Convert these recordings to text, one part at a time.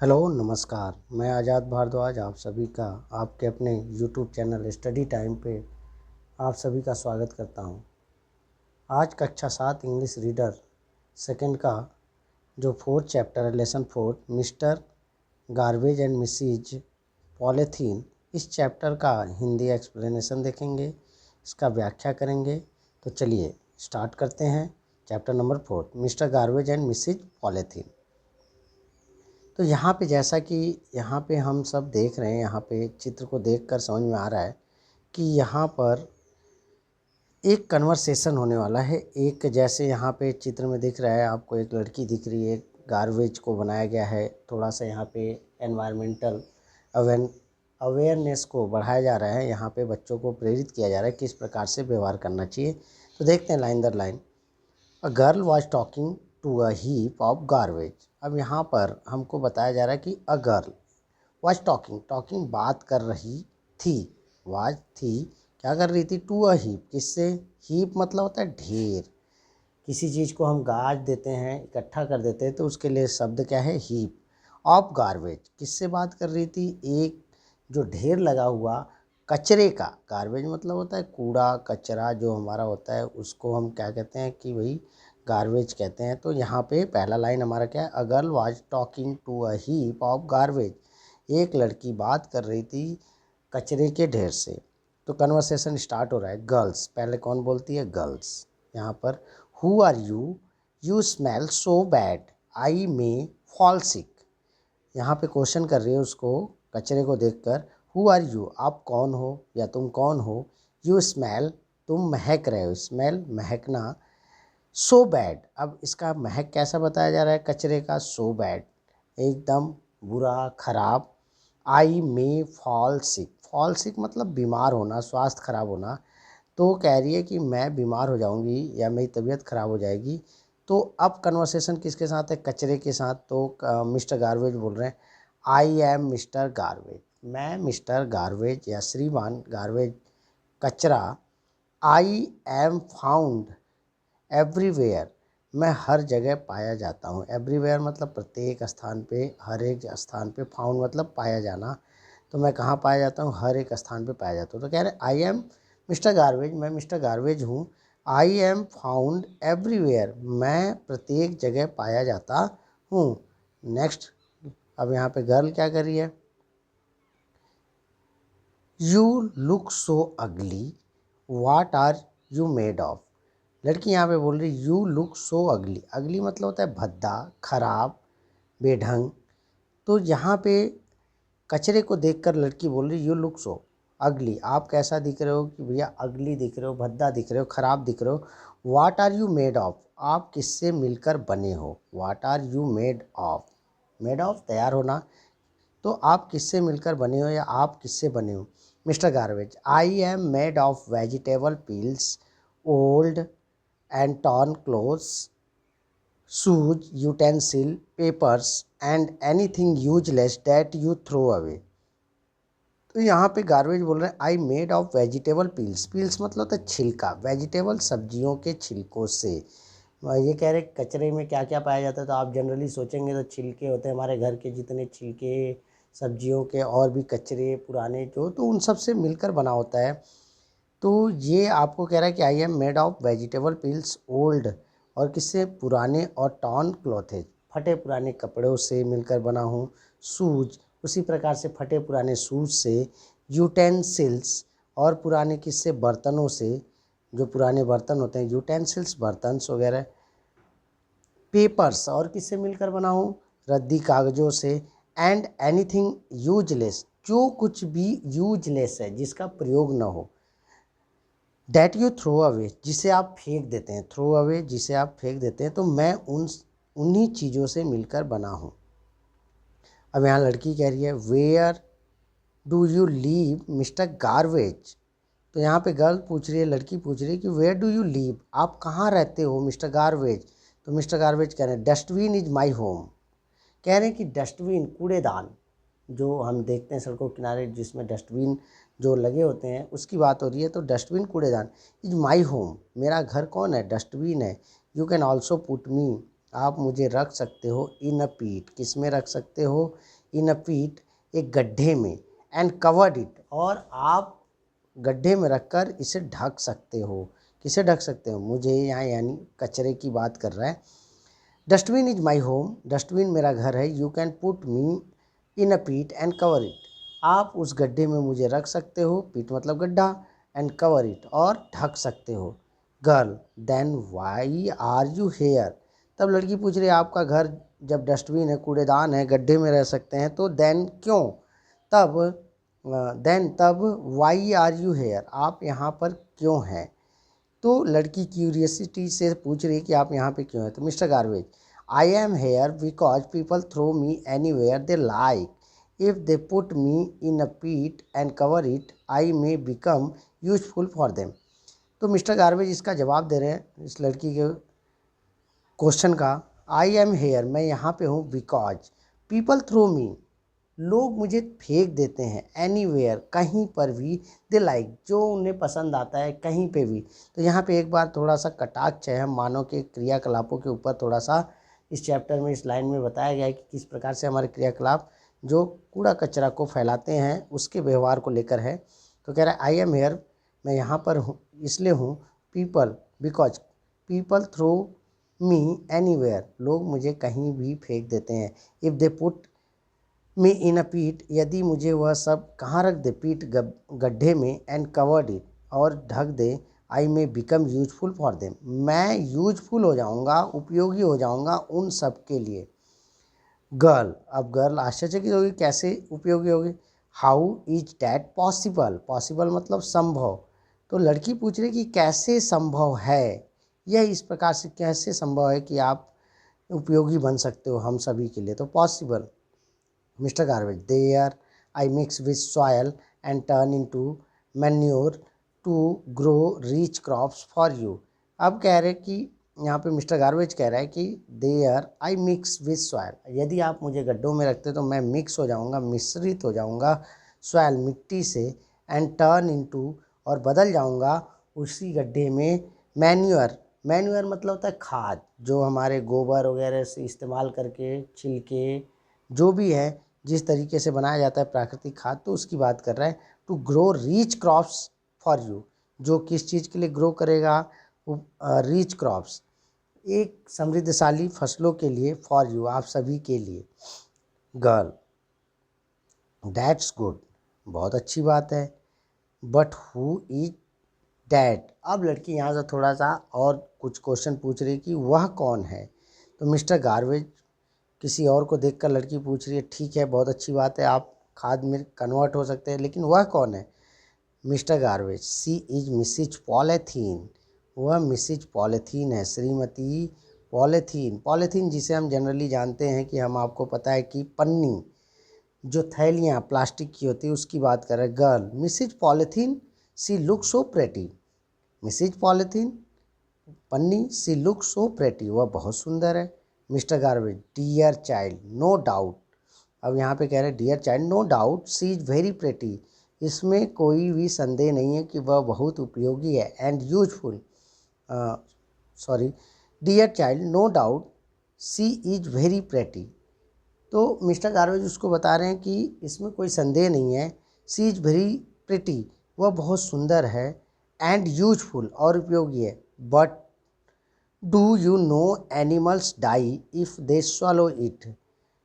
Hello नमस्कार। मैं आज़ाद भारद्वाज आप सभी का आपके अपने यूट्यूब चैनल स्टडी टाइम पे आप सभी का स्वागत करता हूं। आज कक्षा 7 इंग्लिश रीडर सेकंड का जो फोर्थ चैप्टर है lesson 4 mister garbage and Mrs polythene, इस चैप्टर का हिंदी एक्सप्लेनेशन देखेंगे, इसका व्याख्या करेंगे। तो चलिए स्टार्ट करते हैं। Chapter number 4 mister garbage and Mrs polythene. तो यहाँ पे जैसा कि यहाँ पे हम सब देख रहे हैं, यहाँ पे चित्र को देखकर समझ में आ रहा है कि यहाँ पर एक कन्वर्सेशन होने वाला है। एक जैसे यहाँ पे चित्र में दिख रहा है आपको, एक लड़की दिख रही है, गार्बेज को बनाया गया है। थोड़ा सा यहाँ पे एनवायरमेंटल अवेयरनेस को बढ़ाया जा रहा है, यहाँ पे बच्चों को प्रेरित किया जा रहा है किस प्रकार से व्यवहार करना चाहिए। तो देखते हैं लाइन दर line. A girl was talking to a heap of garbage. अब यहाँ पर हमको बताया जा रहा है कि a girl was talking, talking बात कर रही थी, वाज थी, क्या कर रही थी, टू अ हीप, किससे, हीप मतलब होता है ढेर। किसी चीज़ को हम गाज देते हैं, इकट्ठा कर देते हैं, तो उसके लिए शब्द क्या है, हीप ऑफ गार्बेज। किससे बात कर रही थी, एक जो ढेर लगा हुआ कचरे का, गार्बेज मतलब होता है कूड़ा कचरा जो हमारा होता है, उसको हम क्या कहते हैं कि भाई गार्बेज कहते हैं। तो यहाँ पे पहला लाइन हमारा क्या है, a girl was talking to a heap of garbage, एक लड़की बात कर रही थी कचरे के ढेर से। तो कन्वर्सेशन स्टार्ट हो रहा है, गर्ल्स, पहले कौन बोलती है, गर्ल्स। यहाँ पर who are you smell so bad, I may fall sick. यहाँ पे क्वेश्चन कर रही है उसको कचरे को देखकर, हु आर यू, आप कौन हो या तुम कौन हो, यू स्मेल, तुम महक रहे हो, स्मेल महकना, सो बैड, अब इसका महक कैसा बताया जा रहा है कचरे का, सो बैड एकदम बुरा खराब, आई मे फॉल सिक, फॉल सिक मतलब बीमार होना, स्वास्थ्य खराब होना। तो कह रही है कि मैं बीमार हो जाऊंगी या मेरी तबीयत खराब हो जाएगी। तो अब कन्वर्सेशन किसके साथ है, कचरे के साथ। तो मिस्टर गार्बेज बोल रहे हैं, आई एम मिस्टर गार्बेज, मैं मिस्टर गार्बेज या श्रीमान गार्बेज कचरा, आई एम फाउंड एवरीवेयर, मैं हर जगह पाया जाता हूँ। एवरीवेयर मतलब प्रत्येक स्थान पे, हर एक स्थान पे, फाउंड मतलब पाया जाना। तो मैं कहाँ पाया जाता हूँ, हर एक स्थान पे पाया जाता हूँ। तो कह रहे आई एम मिस्टर गार्बेज, मैं मिस्टर गार्बेज हूँ, आई एम फाउंड एवरीवेयर, मैं प्रत्येक जगह पाया जाता हूँ। नेक्स्ट, अब यहाँ पे गर्ल क्या कर रही है, you look so ugly, what are you made of. लड़की यहाँ पे बोल रही यू लुक सो अगली, अगली मतलब होता है भद्दा, खराब, बेढंग। तो यहाँ पे कचरे को देखकर लड़की बोल रही यू लुक सो अगली, आप कैसा दिख रहे हो कि भैया अगली दिख रहे हो, भद्दा दिख रहे हो, खराब दिख रहे हो। What are you made of, आप किससे मिलकर बने हो, what are you made of, made of तैयार होना। तो आप किससे मिलकर बने हो या आप किससे बने हो। Mister garbage, I am made of vegetable peels, old and torn clothes, shoes, utensil, papers and anything useless that you throw away. तो यहाँ पे गार्बेज बोल रहे हैं I made of vegetable peels, peels मतलब होता है छिलका, वेजिटेबल सब्जियों के छिलकों से। ये कह रहे कचरे में क्या क्या पाया जाता है, तो आप जनरली सोचेंगे तो छिलके होते हैं, हमारे घर के जितने छिलके सब्जियों के और भी कचरे पुराने जो, तो उन सब से मिलकर बना होता है। तो ये आपको कह रहा है कि आई am made of vegetable peels, old, और किससे, पुराने और टॉर्न क्लॉथेज, फटे पुराने कपड़ों से मिलकर बना हूँ। शूज, उसी प्रकार से फटे पुराने शूज से। यूटेंसिल्स, और पुराने किससे, बर्तनों से, जो पुराने बर्तन होते हैं, यूटेंसिल्स बर्तन वगैरह। पेपर्स, और किससे मिलकर बना हूँ, रद्दी कागज़ों से। एंड एनीथिंग यूजलेस, जो कुछ भी यूजलेस है, जिसका प्रयोग न हो। डैट यू थ्रो अवे, जिसे आप फेंक देते हैं, थ्रो अवे जिसे आप फेंक देते हैं। तो मैं उन्हीं चीज़ों से मिलकर बना हूँ। अब यहाँ लड़की कह रही है where do you live mister garbage. तो यहाँ पे गर्ल पूछ रही है, लड़की पूछ रही है कि वेयर डू यू लीव, आप कहाँ रहते हो मिस्टर गार्बेज। तो मिस्टर गार्बेज कह रहे हैं डस्टबिन इज़ माई होम, कह रहे हैं कि डस्टबिन, कूड़ेदान जो हम देखते हैं सड़कों किनारे जिसमें डस्टबिन जो लगे होते हैं, उसकी बात हो रही है। तो डस्टबिन, कूड़ेदान, इज माई होम, मेरा घर कौन है, डस्टबिन है। You can also put me आप मुझे रख सकते हो इन अ पीट, किस में रख सकते हो, इन अ पीट, एक गड्ढे में, एंड कवर्ड इट, और आप गड्ढे में रखकर इसे ढक सकते हो। किसे ढक सकते हो, मुझे, यहाँ यानी कचरे की बात कर रहा है। Dustbin is my home, dustbin मेरा घर है। You can put me in a pit and cover it, आप उस गड्ढे में मुझे रख सकते हो, पीट मतलब गड्ढा, एंड कवर इट, और ढक सकते हो। Girl, then why are you here, तब लड़की पूछ रही है आपका घर जब डस्टबिन है, कूड़ेदान है, गड्ढे में रह सकते हैं, तो देन क्यों, तब, देन तब, वाई आर यू हेयर, आप यहाँ पर क्यों हैं। तो लड़की क्यूरियसिटी से पूछ रही है कि आप यहाँ पे क्यों हैं। तो Mr garbage, I am here because people throw me anywhere they like, if they put me in a pit and cover it I may become useful for them. तो मिस्टर गार्वेज इसका जवाब दे रहे हैं इस लड़की के question का। आई am hair, मैं यहाँ पे हूँ, बिकॉज पीपल थ्रो मी, लोग मुझे फेंक देते हैं, एनीवेयर, कहीं पर भी, दे लाइक, जो उन्हें पसंद आता है, कहीं पे भी। तो यहाँ पे एक बार थोड़ा सा कटाक्ष है मानव के क्रियाकलापों के ऊपर, थोड़ा सा इस चैप्टर में, इस लाइन में बताया गया है कि किस प्रकार से हमारे क्रियाकलाप जो कूड़ा कचरा को फैलाते हैं उसके व्यवहार को लेकर है। तो कह रहा है आई एम हेयर, मैं यहाँ पर हूँ, इसलिए हूँ, people, because people throw me anywhere, लोग मुझे कहीं भी फेंक देते हैं। If they put me in a पीट, यदि मुझे वह सब कहाँ रख दे, पीट गड्ढे में, एंड कवर्ड इट, और ढक दे, I may become useful for them, मैं यूजफुल हो जाऊँगा, उपयोगी हो जाऊँगा उन सब के लिए। गर्ल, अब गर्ल आश्चर्यचकित होगी, कैसे उपयोगी होगी। How is that possible, possible मतलब संभव। तो लड़की पूछ रही कि कैसे संभव है, यह इस प्रकार से कैसे संभव है कि आप उपयोगी बन सकते हो हम सभी के लिए। तो possible, Mr. Garbage, there I mix with soil and turn into manure to grow rich crops for you। अब कह रहे कि यहाँ पे मिस्टर गार्बेज कह रहा है कि there I mix with soil, यदि आप मुझे गड्ढों में रखते तो मैं मिक्स हो जाऊँगा, मिश्रित हो जाऊँगा सॉयल, मिट्टी से, एंड टर्न इनटू, और बदल जाऊँगा उसी गड्ढे में, मैन्यूअर, मैन्यूअर मतलब होता है खाद, जो हमारे गोबर वगैरह से इस्तेमाल करके, छिलके, जो भी है जिस तरीके से बनाया जाता है प्राकृतिक खाद, तो उसकी बात कर रहा है। To grow rich crops for you, जो किस चीज़ के लिए ग्रो करेगा, रीच क्रॉप्स, एक समृद्धशाली फसलों के लिए, फॉर यू, आप सभी के लिए। गर्ल, दैट्स गुड, बहुत अच्छी बात है। बट हु इज डैट, अब लड़की यहाँ से थोड़ा सा और कुछ क्वेश्चन पूछ रही कि वह कौन है। तो मिस्टर गार्वेज किसी और को देखकर लड़की पूछ रही है, ठीक है, बहुत अच्छी बात है, आप खाद में कन्वर्ट हो सकते हैं, लेकिन वह कौन है। Mr garbage, she is Mrs polythene, वह मिसिज पॉलीथीन है, श्रीमती पॉलीथीन। पॉलीथीन जिसे हम जनरली जानते हैं कि, हम आपको पता है कि पन्नी, जो थैलियाँ प्लास्टिक की होती है, उसकी बात कर रहे हैं। Girl, Mrs polythene, she look so pretty, Mrs polythene, पन्नी, सी लुक सो प्रेटी, वह बहुत सुंदर है। Mr garbage, dear child, no doubt, अब यहाँ पे कह रहे हैं dear child, no doubt she is very pretty, इसमें कोई भी संदेह नहीं है कि वह बहुत उपयोगी है, and useful, sorry, dear child, no doubt she is very pretty. तो मिस्टर गार्बेज उसको बता रहे हैं कि इसमें कोई संदेह नहीं है, सी इज वेरी प्रिटी, वह बहुत सुंदर है, एंड यूजफुल, और उपयोगी है। But do you know animals die if they swallow it,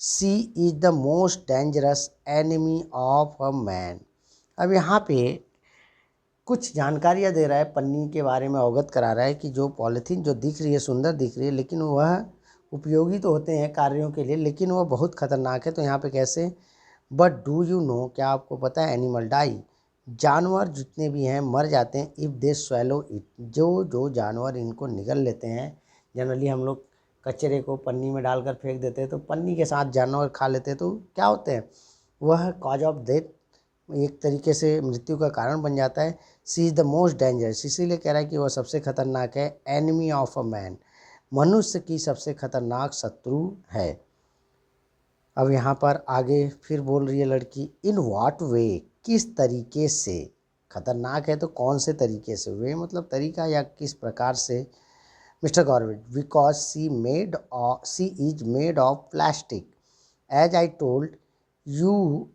she is the most dangerous enemy of a man. अब यहाँ पे कुछ जानकारियाँ दे रहा है, पन्नी के बारे में अवगत करा रहा है कि जो पॉलीथीन जो दिख रही है, सुंदर दिख रही है, लेकिन वह उपयोगी तो होते हैं कार्यों के लिए, लेकिन वह बहुत खतरनाक है। तो यहाँ पे कैसे, बट डू यू नो, क्या आपको पता है, एनिमल डाई, जानवर जितने भी हैं मर जाते हैं, इफ़ दे swallow इट, जो जो जानवर इनको निगल लेते हैं, जनरली हम लोग कचरे को पन्नी में डालकर फेंक देते हैं, तो पन्नी के साथ जानवर खा लेते हैं, तो क्या होते हैं, वह कॉज ऑफ डेथ, एक तरीके से मृत्यु का कारण बन जाता है। सी इज़ द मोस्ट डेंजरस, इसीलिए कह रहा है कि वह सबसे खतरनाक है, एनिमी ऑफ अ मैन, मनुष्य की सबसे खतरनाक शत्रु है। अब यहाँ पर आगे फिर बोल रही है लड़की, इन व्हाट वे, किस तरीके से, खतरनाक है तो कौन से तरीके से, वे मतलब तरीका, या किस प्रकार से, Mr garbage, because she is made of plastic. As I told you,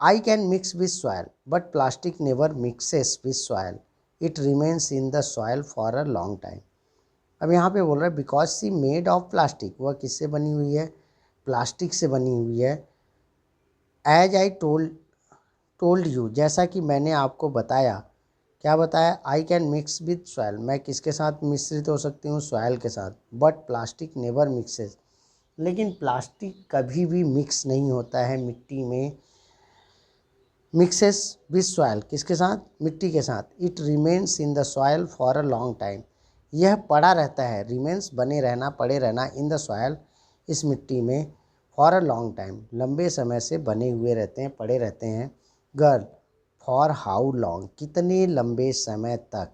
I can mix with soil, but plastic never mixes with soil. It remains in the soil for a long time. अब यहाँ पे बोल रहा है because C made of plastic, वह किससे बनी हुई है? प्लास्टिक से बनी हुई है. एज आई टोल्ड यू, जैसा कि मैंने आपको बताया. क्या बताया? I can mix with soil, मैं किसके साथ मिश्रित हो सकती हूँ? सॉयल के साथ. बट प्लास्टिक नेवर मिक्सेस, लेकिन प्लास्टिक कभी भी मिक्स नहीं होता है मिट्टी में. मिक्सेस विथ सॉयल, किसके साथ? मिट्टी के साथ. It remains in the soil for a long time, यह पड़ा रहता है. रिमेन्स बने रहना, पड़े रहना. इन द सॉयल, इस मिट्टी में. फॉर अ लॉन्ग टाइम, लंबे समय से बने हुए रहते हैं, पड़े रहते हैं. गर्ल, फॉर हाउ लॉन्ग, कितने लंबे समय तक?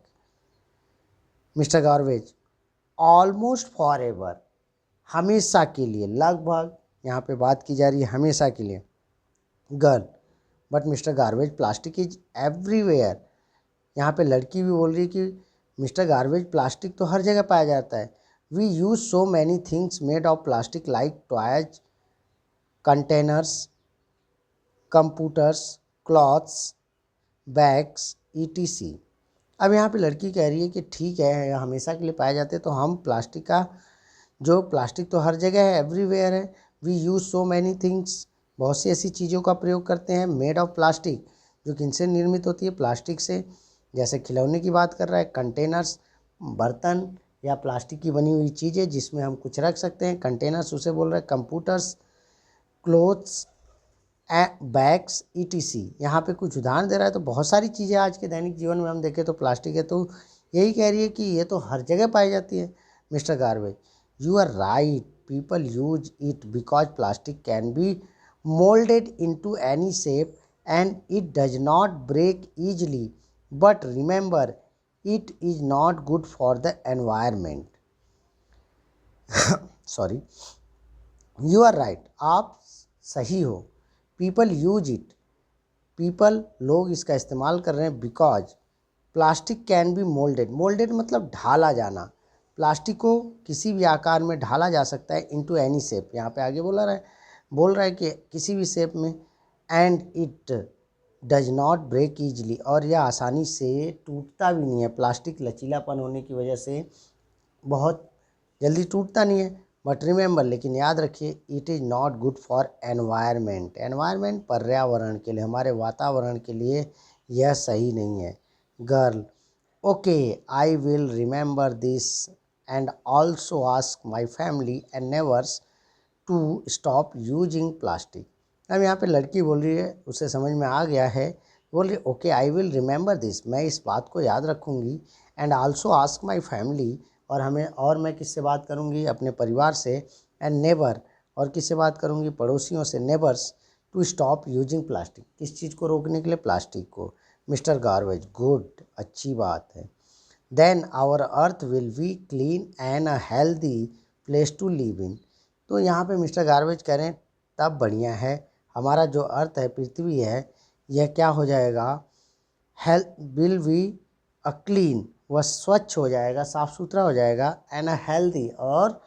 Mister garbage, almost for ever, हमेशा के लिए, लगभग. यहाँ पे बात की जा रही है हमेशा के लिए. Girl, but mister garbage plastic is everywhere. यहाँ पे लड़की भी बोल रही है कि मिस्टर गार्बेज प्लास्टिक तो हर जगह पाया जाता है. We use so many things made of plastic like toys, containers, computers, clothes, bags, ETC. अब यहाँ पे लड़की कह रही है कि ठीक है, हमेशा के लिए पाए जाते हैं, तो हम प्लास्टिक का, जो प्लास्टिक तो हर जगह है, एवरीवेयर है. We use so many things, बहुत सी ऐसी चीज़ों का प्रयोग करते हैं. मेड ऑफ प्लास्टिक, जो किनसे निर्मित होती है? प्लास्टिक से. जैसे खिलौने की बात कर रहा है. कंटेनर्स, बर्तन या प्लास्टिक की बनी हुई चीज़ें जिसमें हम कुछ रख सकते हैं. कंटेनर्स उसे बोल रहे हैं. Computers, clothes, bags, ETC. यहाँ पे कुछ उदाहरण दे रहा है. तो बहुत सारी चीज़ें आज के दैनिक जीवन में हम देखें तो प्लास्टिक है. तो यही कह रही है कि ये तो हर जगह पाई जाती है. Mr garbage, you are right, people use it because plastic can be molded into any shape and it does not break easily, but remember, it is not good for the environment. Sorry, you are right, आप सही हो. people use it, people, लोग इसका इस्तेमाल कर रहे हैं. Because plastic can be moulded, moulded मतलब ढाला जाना. प्लास्टिक को किसी भी आकार में ढाला जा सकता है. इनटू एनी शेप, यहाँ पे आगे बोल रहा है कि किसी भी शेप में. And it does not break easily, और यह आसानी से टूटता भी नहीं है. प्लास्टिक लचीलापन होने की वजह से बहुत जल्दी टूटता नहीं है. बट रिमेंबर, लेकिन याद रखिए, it is not good for environment. Environment, पर्यावरण के लिए, हमारे वातावरण के लिए यह सही नहीं है. Girl, okay, I will remember this and also ask my family and neighbours to stop using plastic. अब यहाँ पे लड़की बोल रही है, उसे समझ में आ गया है. बोल रही okay, I will remember this, मैं इस बात को याद रखूँगी. And also ask my family, और मैं किससे बात करूँगी? अपने परिवार से. एंड नेबर, और किससे बात करूँगी? पड़ोसियों से, neighbours. To stop using plastic, किस चीज़ को रोकने के लिए? प्लास्टिक को. मिस्टर गार्बेज, गुड, अच्छी बात है. Then our earth will be clean and a healthy place to live in. तो यहाँ पे मिस्टर गार्बेज कह रहे हैं तब बढ़िया है, हमारा जो अर्थ है, पृथ्वी है, यह क्या हो जाएगा? Health will be a clean, वह स्वच्छ हो जाएगा, साफ़ सुथरा हो जाएगा. एंड अ हेल्दी, और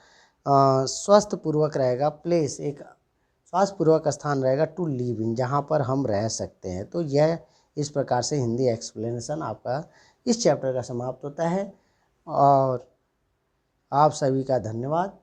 स्वस्थ पूर्वक रहेगा. प्लेस, एक स्वास्थ्य पूर्वक स्थान रहेगा. टू लिव इन, जहाँ पर हम रह सकते हैं. तो यह इस प्रकार से हिंदी एक्सप्लेनेशन आपका इस चैप्टर का समाप्त होता है. और आप सभी का धन्यवाद.